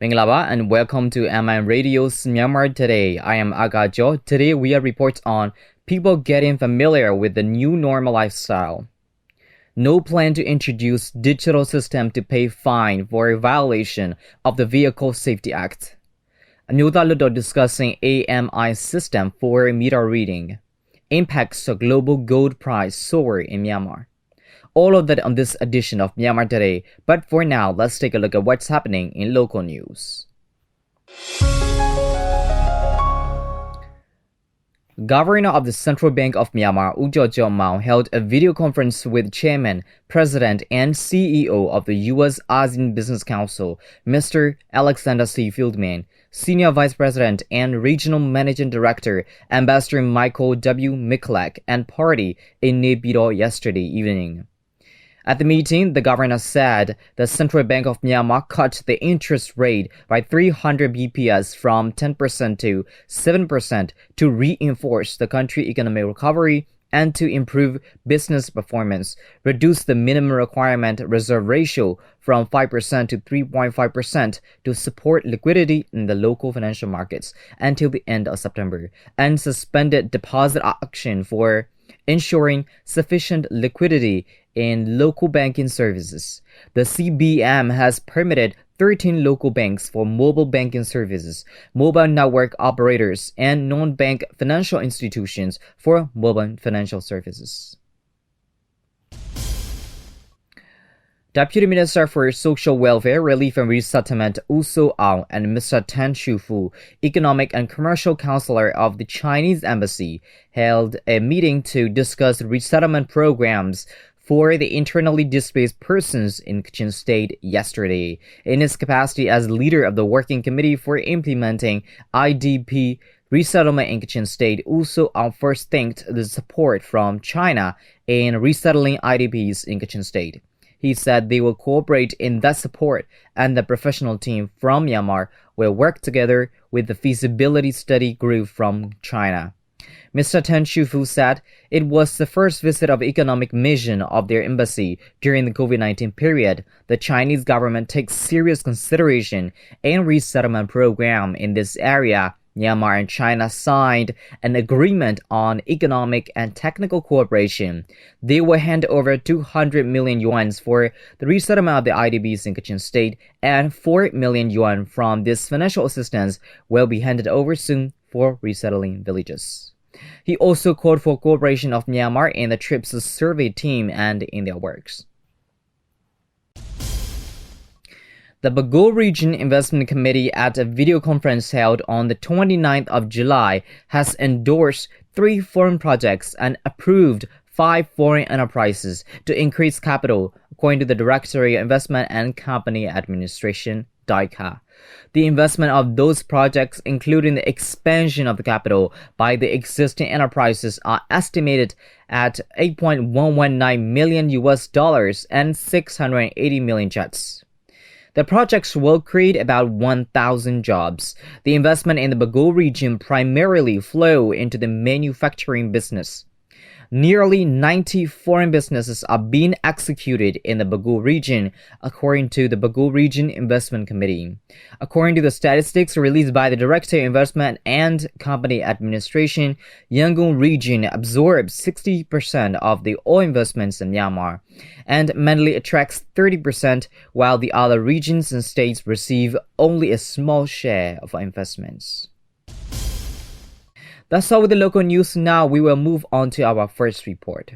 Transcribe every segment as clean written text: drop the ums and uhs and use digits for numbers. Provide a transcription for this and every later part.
Minglaba and welcome to MN Radio's Myanmar Today. I am Aga Jo. Today we have reports on people getting familiar with the new normal lifestyle. No plan to introduce digital system to pay fine for a violation of the Vehicle Safety Act. Amyotha Hluttaw discussing AMI system for meter reading. Impacts the global gold price soar in Myanmar. All of that on this edition of Myanmar Today, but for now, let's take a look at what's happening in local news. Governor of the Central Bank of Myanmar, Mao, held a video conference with Chairman, President, and CEO of the U.S.-ASEAN Business Council, Mr. Alexander C. Fieldman, Senior Vice President and Regional Managing Director, Ambassador Michael W. Mikulak, and party in Naypyidaw yesterday evening. At the meeting, the governor said the Central Bank of Myanmar cut the interest rate by 300 bps from 10% to 7% to reinforce the country's economic recovery and to improve business performance, reduce the minimum requirement reserve ratio from 5% to 3.5% to support liquidity in the local financial markets until the end of September, and suspended deposit auction for ensuring sufficient liquidity in local banking services. The CBM has permitted 13 local banks for mobile banking services, mobile network operators, and non-bank financial institutions for mobile financial services. Deputy Minister for Social Welfare, Relief and Resettlement Soar and Mr. Tan Shufu, Economic and Commercial Counselor of the Chinese Embassy, held a meeting to discuss resettlement programs for the internally displaced persons in Kachin State yesterday. In his capacity as leader of the Working Committee for implementing IDP resettlement in Kachin State, Soar first thanked the support from China in resettling IDPs in Kachin State. He said they will cooperate in that support and the professional team from Myanmar will work together with the feasibility study group from China. Mr. Tan Shufu said it was the first visit of economic mission of their embassy during the COVID-19 period. The Chinese government takes serious consideration in resettlement program in this area. Myanmar and China signed an agreement on economic and technical cooperation. They will hand over 200 million yuan for the resettlement of the IDPs in Kachin State, and 4 million yuan from this financial assistance will be handed over soon for resettling villages. He also called for cooperation of Myanmar in the TRIPS survey team and in their works. The Bago Region Investment Committee at a video conference held on the 29th of July has endorsed 3 foreign projects and approved 5 foreign enterprises to increase capital, according to the Directorate of Investment and Company Administration, DICA. The investment of those projects, including the expansion of the capital by the existing enterprises, are estimated at $8.119 million and 680 million kyats. The projects will create about 1,000 jobs. The investment in the Bago region primarily flow into the manufacturing business. Nearly 90 foreign businesses are being executed in the Bago region, according to the Bago Region Investment Committee. According to the statistics released by the Directorate of Investment and Company Administration, Yangon region absorbs 60% of the oil investments in Myanmar and mainly attracts 30%, while the other regions and states receive only a small share of investments. That's all with the local news. Now we will move on to our first report.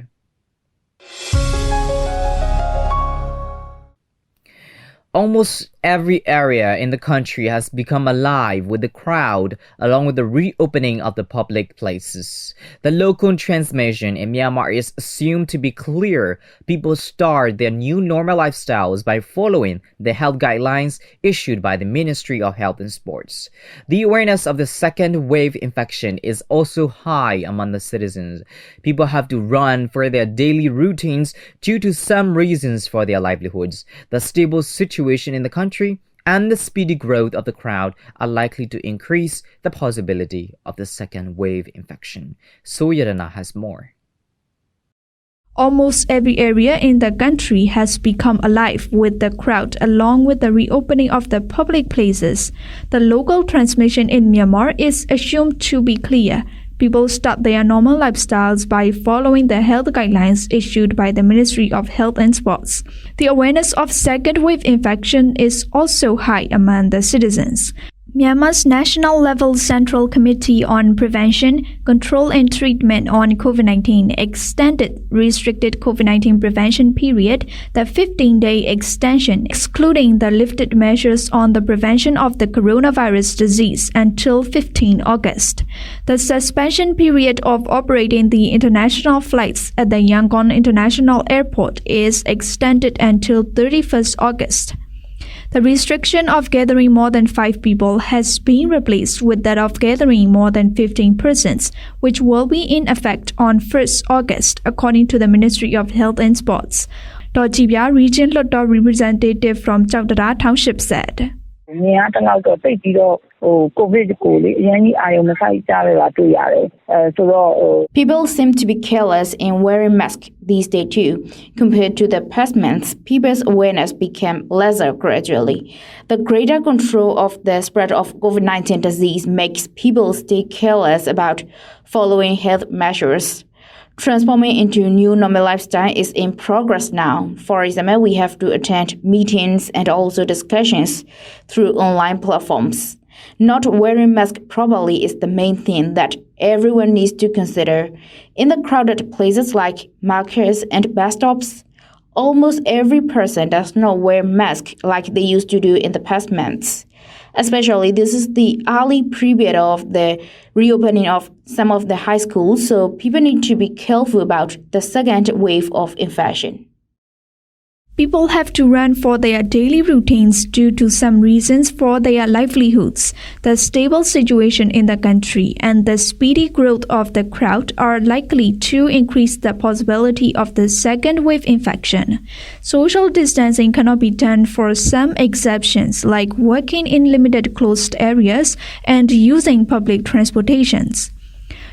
Almost every area in the country has become alive with the crowd, along with the reopening of the public places. The local transmission in Myanmar is assumed to be clear. People start their new normal lifestyles by following the health guidelines issued by the Ministry of Health and Sports. The awareness of the second wave infection is also high among the citizens. People have to run for their daily routines due to some reasons for their livelihoods. The stable situation in the country and the speedy growth of the crowd are likely to increase the possibility of the second wave infection. Soar has more. Almost every area in the country has become alive with the crowd along with the reopening of the public places. The local transmission in Myanmar is assumed to be clear. People start their normal lifestyles by following the health guidelines issued by the Ministry of Health and Sports. The awareness of second wave infection is also high among the citizens. Myanmar's National Level Central Committee on Prevention, Control and Treatment on COVID-19 extended restricted COVID-19 prevention period, the 15-day extension, excluding the lifted measures on the prevention of the coronavirus disease until 15 August. The suspension period of operating the international flights at the Yangon International Airport is extended until 31st August. The restriction of gathering more than 5 people has been replaced with that of gathering more than 15 persons, which will be in effect on 1st August, according to the Ministry of Health and Sports. Dojibya Region Hluttaw representative from Chowdara Township said. People seem to be careless in wearing masks these days too. Compared to the past months, people's awareness became lesser gradually. The greater control of the spread of COVID-19 disease makes people stay careless about following health measures. Transforming into a new normal lifestyle is in progress now. For example, we have to attend meetings and also discussions through online platforms. Not wearing masks properly is the main thing that everyone needs to consider. In the crowded places like markets and bus stops, almost every person does not wear masks like they used to do in the past months. Especially, this is the early period of the reopening of some of the high schools, so people need to be careful about the second wave of infection. People have to run for their daily routines due to some reasons for their livelihoods. The stable situation in the country and the speedy growth of the crowd are likely to increase the possibility of the second wave infection. Social distancing cannot be done for some exceptions like working in limited closed areas and using public transportations.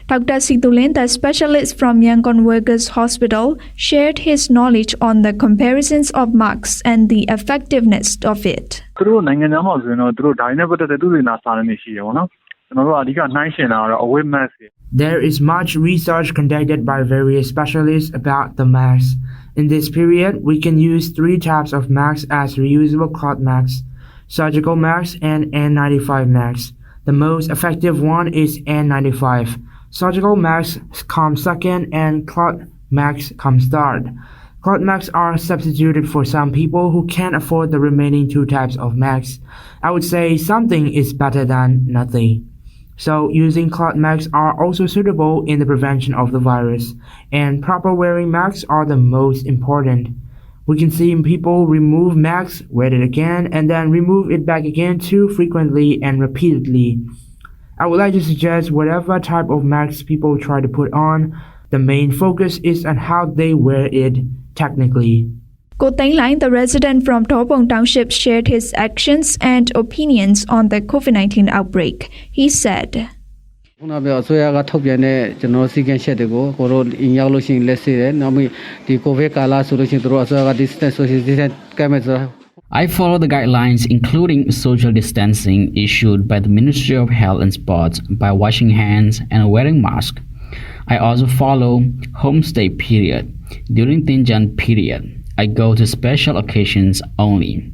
Dr. Situlin, the specialist from Yangon Workers' Hospital, shared his knowledge on the comparisons of masks and the effectiveness of it. There is much research conducted by various specialists about the masks. In this period, we can use 3 types of masks as reusable cloth masks, surgical masks, and N95 masks. The most effective one is N95. Surgical masks come second and cloth masks come third. Cloth masks are substituted for some people who can't afford the remaining 2 types of masks. I would say something is better than nothing. So using cloth masks are also suitable in the prevention of the virus, and proper wearing masks are the most important. We can see people remove masks, wear it again, and then remove it back again too frequently and repeatedly. I would like to suggest whatever type of mask people try to put on, the main focus is on how they wear it technically. Ko Teng Lain, the resident from Topong Township, shared his actions and opinions on the COVID-19 outbreak. He said, I follow the guidelines including social distancing issued by the Ministry of Health and Sports by washing hands and wearing masks. I also follow homestay period. During Tinjan period, I go to special occasions only.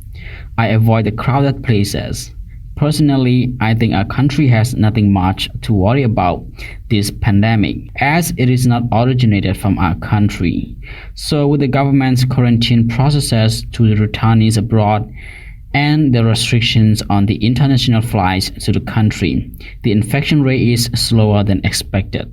I avoid the crowded places. Personally, I think our country has nothing much to worry about this pandemic, as it is not originated from our country. So with the government's quarantine processes to the returnees abroad and the restrictions on the international flights to the country, the infection rate is slower than expected.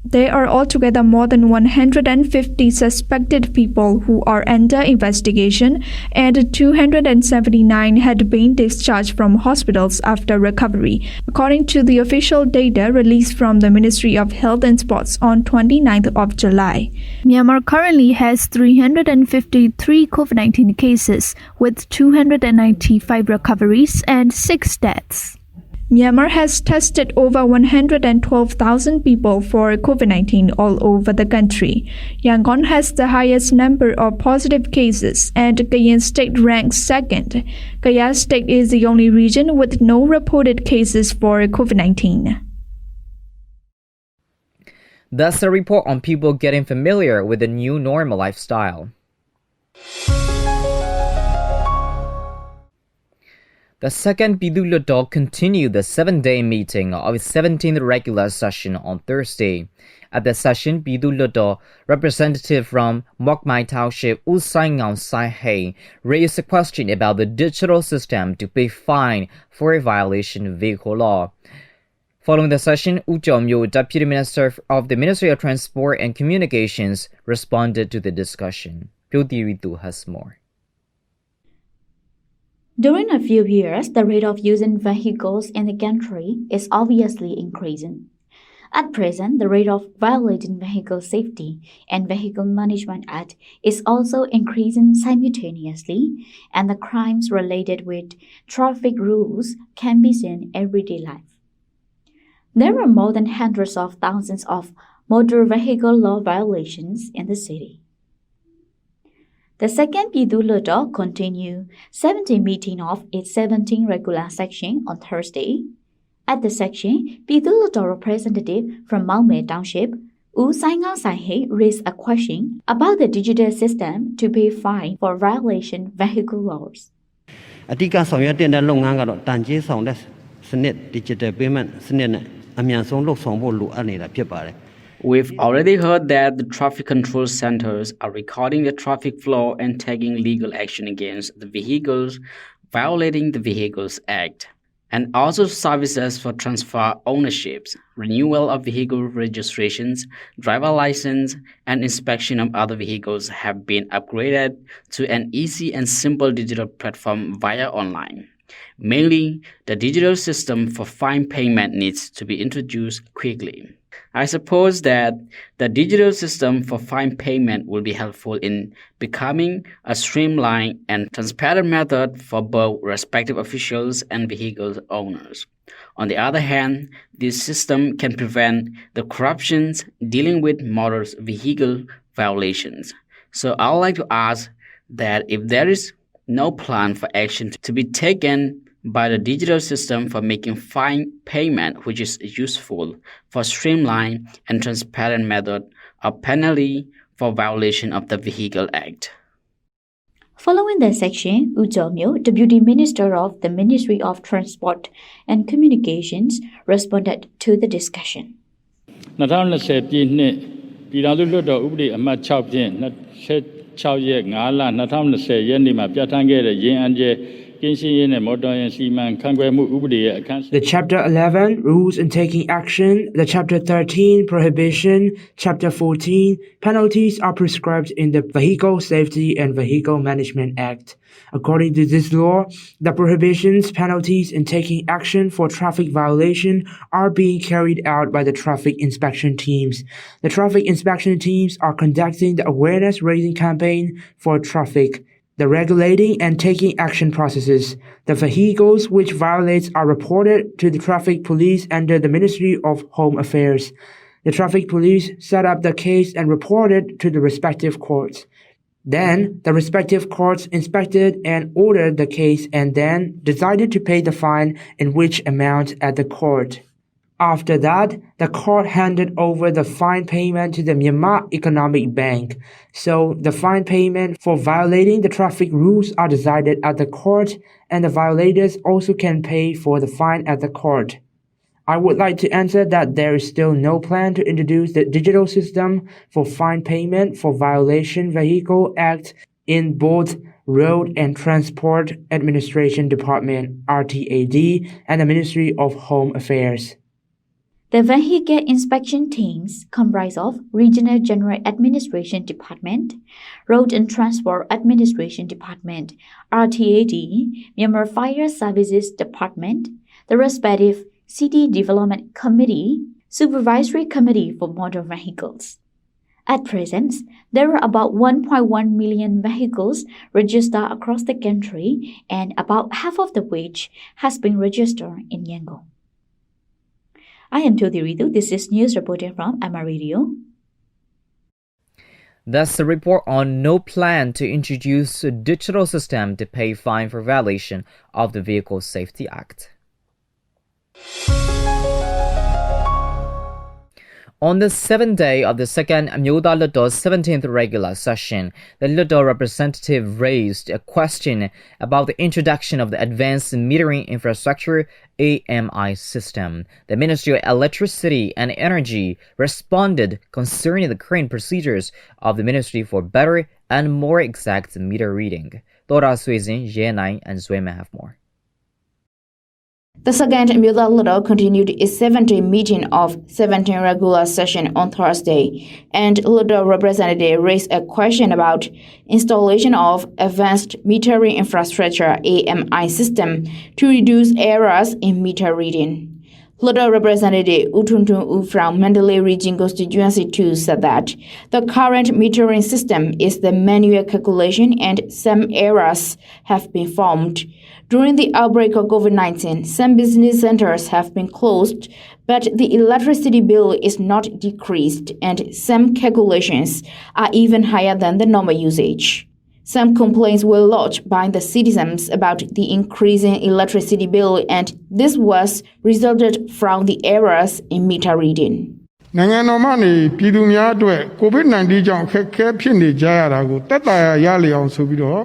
There are altogether more than 150 suspected people who are under investigation, and 279 had been discharged from hospitals after recovery, according to the official data released from the Ministry of Health and Sports on 29th of July. Myanmar currently has 353 COVID-19 cases, with 295 recoveries and 6 deaths. Myanmar has tested over 112,000 people for COVID-19 all over the country. Yangon has the highest number of positive cases, and Kayin State ranks second. Kaya State is the only region with no reported cases for COVID-19. That's a report on people getting familiar with the new normal lifestyle. The second Pidu Hluttaw continued the 7-day meeting of its 17th regular session on Thursday. At the session, Pidu Hluttaw, representative from Mok Mai Township U Sai Ngau Sai Hei, raised a question about the digital system to pay fine for a violation of vehicle law. Following the session, U Myo, Deputy Minister of the Ministry of Transport and Communications, responded to the discussion. Pyo Ritu has more. During a few years, the rate of using vehicles in the country is obviously increasing. At present, the rate of violating Vehicle Safety and Vehicle Management Act is also increasing simultaneously, and the crimes related with traffic rules can be seen in everyday life. There are more than hundreds of thousands of motor vehicle law violations in the city. The second Pidu Hluttaw continued 70 meeting of its 17th regular section on Thursday. At the section, Pidu Hluttaw representative from Myanmar Township, U Sai Ngau Sai Hei, raised a question about the digital system to pay fine for violation vehicle laws. အဓိကဆောင်ရွက်တဲ့လုပ်ငန်းကတော့တန်ကြေးဆောင်တဲ့စနစ် digital payment စနစ်နဲ့အမြန်ဆုံးလှုပ်ဆောင်ဖို့လိုအပ်နေတာဖြစ်ပါတယ် We've already heard that the traffic control centers are recording the traffic flow and taking legal action against the vehicles violating the Vehicles Act, and also services for transfer ownerships, renewal of vehicle registrations, driver license, and inspection of other vehicles have been upgraded to an easy and simple digital platform via online. Mainly, the digital system for fine payment needs to be introduced quickly. I suppose that the digital system for fine payment will be helpful in becoming a streamlined and transparent method for both respective officials and vehicle owners. On the other hand, this system can prevent the corruptions dealing with motor vehicle violations. So I would like to ask that if there is no plan for action to be taken by the digital system for making fine payment, which is useful for streamlined and transparent method of penalty for violation of the Vehicle Act. Following the section, U Myo, Deputy Minister of the Ministry of Transport and Communications, responded to the discussion. 2020ပြည့်နှစ်ပြည်ထောင်စုလွှတ်တော်ဥပဒေအမှတ်6ဖြင့်26ရက်5လ2020ရက်နေ့မှာပြဋ္ဌာန်းခဲ့တဲ့ရင်းအန်းကျဲ The Chapter 11, Rules in Taking Action, the Chapter 13, Prohibition, Chapter 14, Penalties are prescribed in the Vehicle Safety and Vehicle Management Act. According to this law, the prohibitions, penalties, and taking action for traffic violation are being carried out by the traffic inspection teams. The traffic inspection teams are conducting the awareness-raising campaign for traffic, the regulating and taking action processes. The vehicles which violate are reported to the traffic police under the Ministry of Home Affairs. The traffic police set up the case and reported to the respective courts. Then, the respective courts inspected and ordered the case and then decided to pay the fine in which amount at the court. After that, the court handed over the fine payment to the Myanmar Economic Bank. So, the fine payment for violating the traffic rules are decided at the court, and the violators also can pay for the fine at the court. I would like to answer that there is still no plan to introduce the digital system for fine payment for Violation Vehicle Act in both Road and Transport Administration Department (RTAD) and the Ministry of Home Affairs. The vehicle inspection teams comprise of Regional General Administration Department, Road and Transport Administration Department, RTAD, Myanmar Fire Services Department, the respective City Development Committee, Supervisory Committee for Motor Vehicles. At present, there are about 1.1 million vehicles registered across the country, and about half of the which has been registered in Yangon. I am Amyotha Hluttaw. This is news reporting from Myanmar Radio. That's the report on no plan to introduce a digital system to pay fine for violation of the Vehicle Safety Act. On the seventh day of the second Amyotha Hluttaw's 17th regular session, the Hluttaw representative raised a question about the introduction of the Advanced Metering Infrastructure AMI system. The Ministry of Electricity and Energy responded concerning the current procedures of the Ministry for better and more exact meter reading. Tora Suizin, Yenai, and Zweme have more. The second Amyotha Hluttaw continued its 7-day meeting of 17 regular session on Thursday, and Hluttaw representative raised a question about installation of advanced metering infrastructure AMI system to reduce errors in meter reading. Hluttaw representative Utuntun U from Mandalay Region Constituency 2 said that the current metering system is the manual calculation and some errors have been found. During the outbreak of COVID-19, some business centers have been closed, but the electricity bill is not decreased and some calculations are even higher than the normal usage. Some complaints were lodged by the citizens about the increasing electricity bill, and this was resulted from the errors in meter reading. နိုင်ငံတော်မှနေပြည်သူများအတွက် COVID-19 ကြောင့်အခက်အခဲဖြစ်နေကြရတာကိုတက်တာရလေအောင်ဆိုပြီးတော့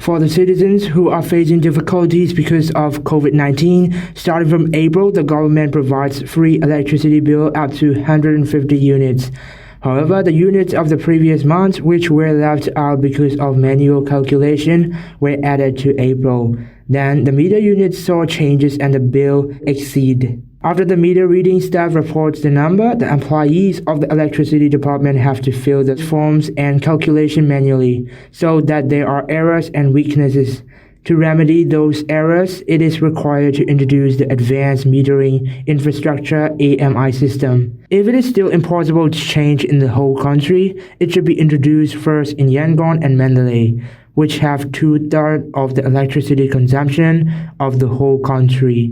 For the citizens who are facing difficulties because of COVID-19, starting from April, the government provides free electricity bill up to 150 units. However, the units of the previous months, which were left out because of manual calculation, were added to April. Then the meter units saw changes and the bill exceeded. After the meter reading staff reports the number, the employees of the electricity department have to fill the forms and calculation manually, so that there are errors and weaknesses. To remedy those errors, it is required to introduce the Advanced Metering Infrastructure AMI system. If it is still impossible to change in the whole country, it should be introduced first in Yangon and Mandalay, which have 2/3 of the electricity consumption of the whole country.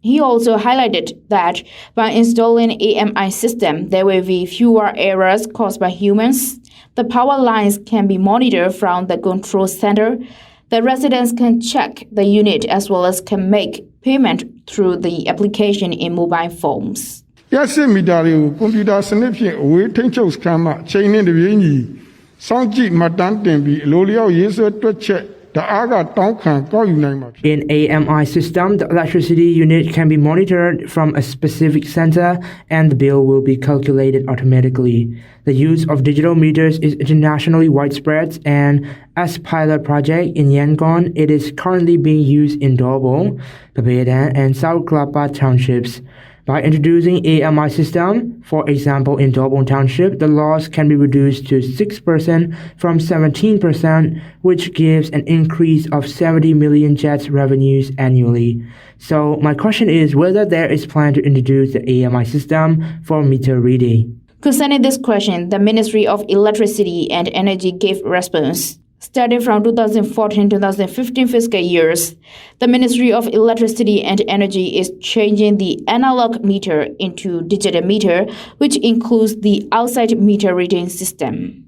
He also highlighted that by installing AMI system, there will be fewer errors caused by humans. The power lines can be monitored from the control center. The residents can check the unit as well as can make payment through the application in mobile phones. ရစစ်မီတာတွေကိုကွန်ပျူတာစနစ်ဖြင့်အဝေးထိန်းချုပ်စခန်းမှချိန်နဲ့တပြေးညီစောင့်ကြည့်မှတ်တမ်းတင်ပြီးအလိုလျောက်ရေးဆွဲတွက်ချက် In AMI system, the electricity unit can be monitored from a specific center and the bill will be calculated automatically. The use of digital meters is internationally widespread, and as pilot project in Yangon, it is currently being used in Dobo, Kabedan, and South Klapa townships. By introducing AMI system, for example in Dobon Township, the loss can be reduced to 6% from 17%, which gives an increase of 70 million jets revenues annually. So my question is whether there is plan to introduce the AMI system for meter reading. Concerning this question, the Ministry of Electricity and Energy gave response. Starting from 2014-2015 fiscal years, the Ministry of Electricity and Energy is changing the analog meter into digital meter, which includes the outside meter reading system.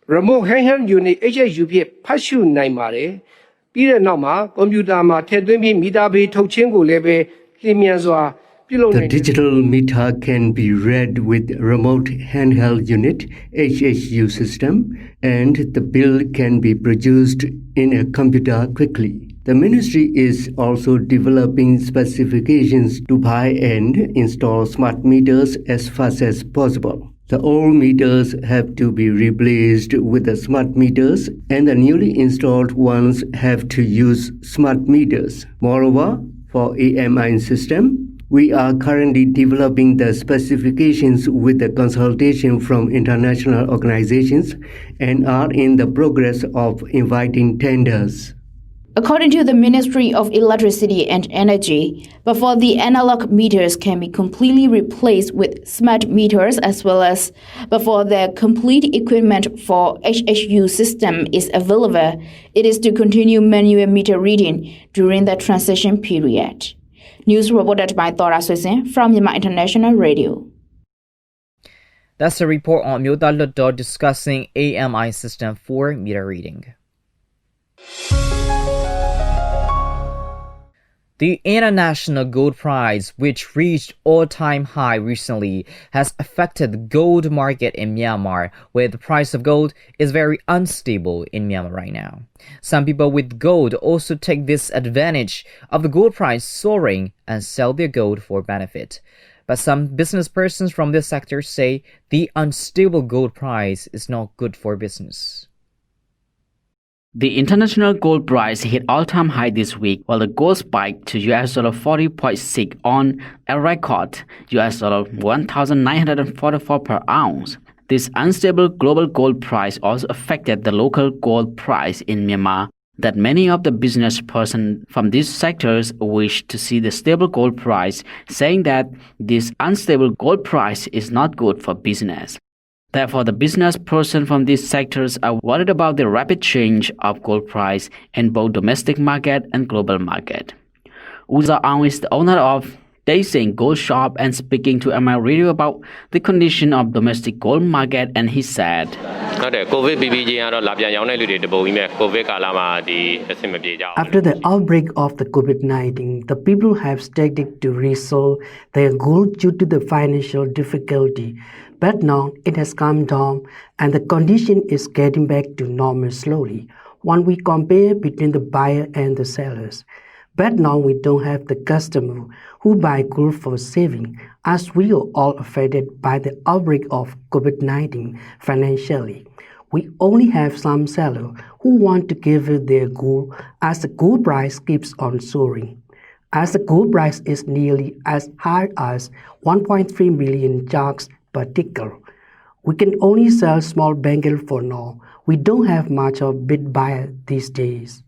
Remote handheld unit HSU ဖြင့်ဖတ်ရှုနိုင်ပါတယ်။ပြီးတဲ့နောက်မှာကွန်ပျူတာမှာထည့်သွင်းပြီးမီတာဘေးထုတ်ခြင်းကိုလည်းပဲလျင်မြန်စွာ The digital meter can be read with remote handheld unit HSU system, and the bill can be produced in a computer quickly. The ministry is also developing specifications to buy and install smart meters as fast as possible. The old meters have to be replaced with the smart meters, and the newly installed ones have to use smart meters. Moreover, for AMI system, we are currently developing the specifications with the consultation from international organizations and are in the progress of inviting tenders. According to the Ministry of Electricity and Energy, before the analog meters can be completely replaced with smart meters as well as before the complete equipment for HSU system is available, it is to continue manual meter reading during the transition period. News reported by Thora Swisen from Myanmar International Radio. That's a report on Amyotha Hluttaw discussing AMI system for meter reading. The international gold price, which reached all-time high recently, has affected the gold market in Myanmar, where the price of gold is very unstable in Myanmar right now. Some people with gold also take this advantage of the gold price soaring and sell their gold for benefit. But some business persons from this sector say the unstable gold price is not good for business. The international gold price hit all-time high this week, while the gold spiked to $40.6 on a record $1,944 per ounce. This unstable global gold price also affected the local gold price in Myanmar, that many of the business persons from these sectors wish to see the stable gold price, saying that this unstable gold price is not good for business. Therefore, the business person from these sectors are worried about the rapid change of gold price in both domestic market and global market. Uza Aung is the owner of Daising Gold Shop and speaking to MI Radio about the condition of domestic gold market, and he said, After the outbreak of the COVID-19, the people have started to resell their gold due to the financial difficulty. But now it has calmed down and the condition is getting back to normal slowly when we compare between the buyer and the sellers. But now we don't have the customer who buy gold for saving, as we are all affected by the outbreak of COVID-19 financially. We only have some sellers who want to give their gold as the gold price keeps on soaring. As the gold price is nearly as high as 1.3 million jacks per tickel, we can only sell small bangles for now. We don't have much of big buyer these days.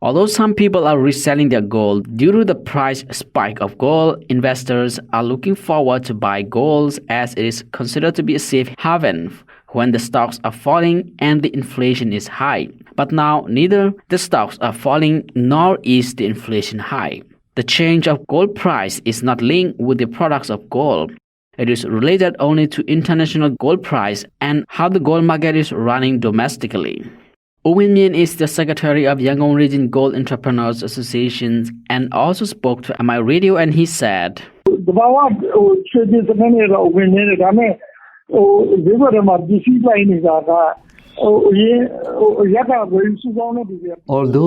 Although some people are reselling their gold due to the price spike of gold, investors are looking forward to buy gold as it is considered to be a safe haven when the stocks are falling and the inflation is high. But now neither the stocks are falling nor is the inflation high. The change of gold price is not linked with the products of gold. It is related only to international gold price and how the gold market is running domestically. Owen Mien is the secretary of Yangon Region Gold Entrepreneurs Association and also spoke to MI Radio, and he said, Although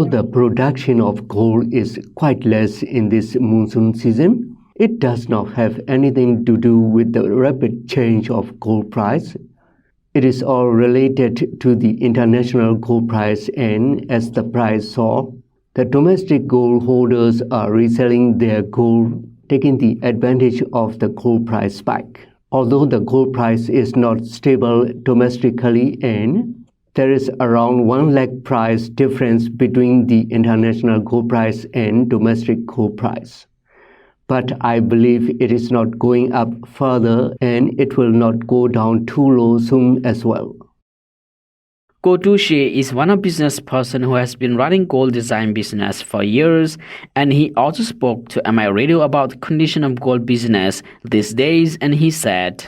the production of gold is quite less in this monsoon season, it does not have anything to do with the rapid change of gold price. It is all related to the international gold price, and as the price soars, the domestic gold holders are reselling their gold, taking the advantage of the gold price spike. Although the gold price is not stable domestically and there is around 1 lakh price difference between the international gold price and domestic gold price. But I believe it is not going up further and it will not go down too low soon as well. Ko Tu-shee is one of business person who has been running gold design business for years, and he also spoke to MI Radio about the condition of gold business these days, and he said,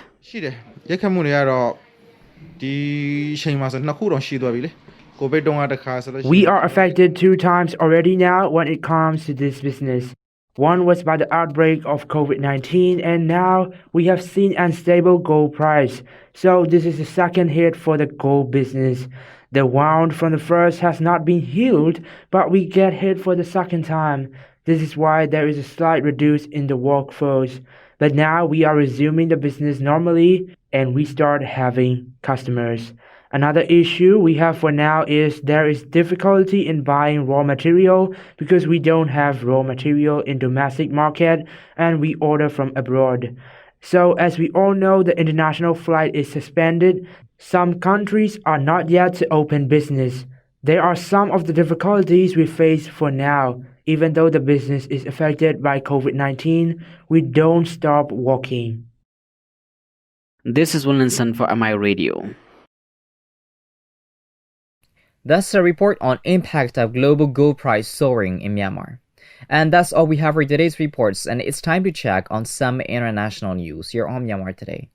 We are affected 2 times already now when it comes to this business. One was by the outbreak of COVID-19, and now we have seen unstable gold price. So this is the second hit for the gold business. The wound from the first has not been healed, but we get hit for the second time. This is why there is a slight reduce in the workforce. But now we are resuming the business normally, and we start having customers. Another issue we have for now is there is difficulty in buying raw material because we don't have raw material in domestic market and we order from abroad. So as we all know, the international flight is suspended. Some countries are not yet to open business. There are some of the difficulties we face for now. Even though the business is affected by COVID-19, we don't stop working. This is Williamson for MI Radio. That's a report on impact of global gold price soaring in Myanmar. And that's all we have for today's reports, and it's time to check on some international news here on Myanmar Today.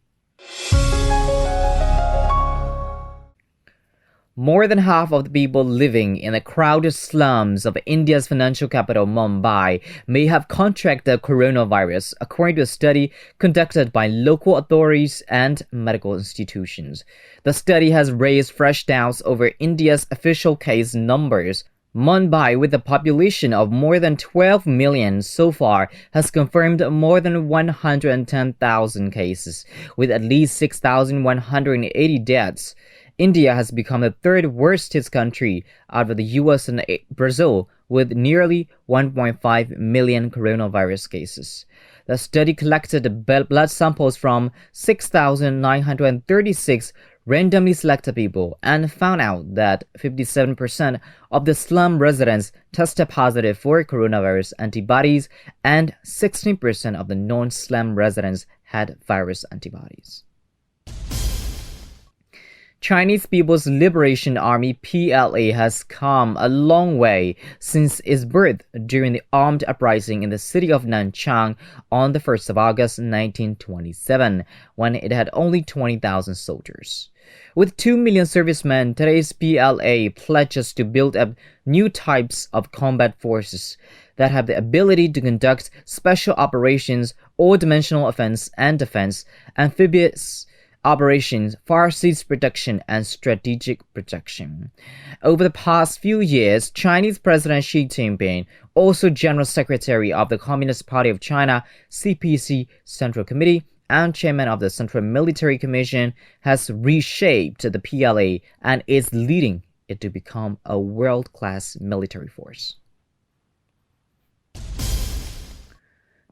More than half of the people living in the crowded slums of India's financial capital, Mumbai, may have contracted coronavirus, according to a study conducted by local authorities and medical institutions. The study has raised fresh doubts over India's official case numbers. Mumbai, with a population of more than 12 million so far, has confirmed more than 110,000 cases, with at least 6,180 deaths. India has become the third worst-hit country out of the US and Brazil, with nearly 1.5 million coronavirus cases. The study collected blood samples from 6,936 randomly selected people and found out that 57% of the slum residents tested positive for coronavirus antibodies and 16% of the non-slum residents had virus antibodies. Chinese People's Liberation Army PLA has come a long way since its birth during the armed uprising in the city of Nanchang on the 1st of August 1927, when it had only 20,000 soldiers. With 2 million servicemen, today's PLA pledges to build up new types of combat forces that have the ability to conduct special operations, all-dimensional offense and defense, amphibious operations, far-seas protection, and strategic protection. Over the past few years, Chinese President Xi Jinping, also General Secretary of the Communist Party of China, CPC Central Committee, and Chairman of the Central Military Commission, has reshaped the PLA and is leading it to become a world-class military force.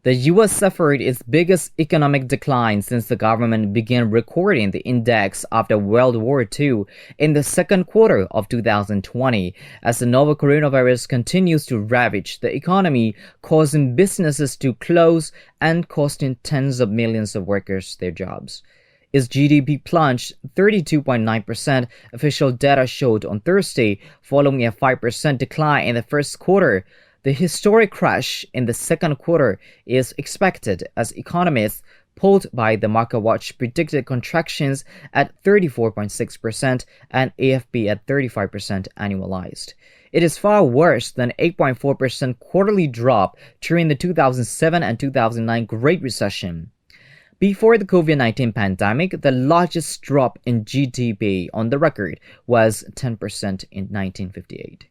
The U.S. suffered its biggest economic decline since the government began recording the index after World War II in the second quarter of 2020, as the novel coronavirus continues to ravage the economy, causing businesses to close and costing tens of millions of workers their jobs. Its GDP plunged 32.9%, official data showed on Thursday, following a 5% decline in the first quarter. The historic crash in the second quarter is expected as economists polled by the MarketWatch predicted contractions at 34.6% and AFP at 35% annualized. It is far worse than 8.4% quarterly drop during the 2007 and 2009 Great Recession. Before the COVID-19 pandemic, the largest drop in GDP on the record was 10% in 1958.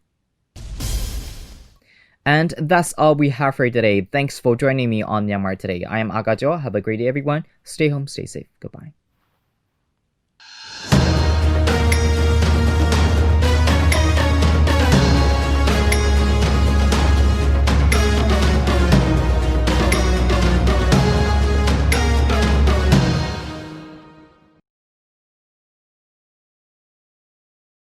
And that's all we have for today. Thanks for joining me on Myanmar Today. I am Agajo. Have a great day, everyone. Stay home, stay safe. Goodbye.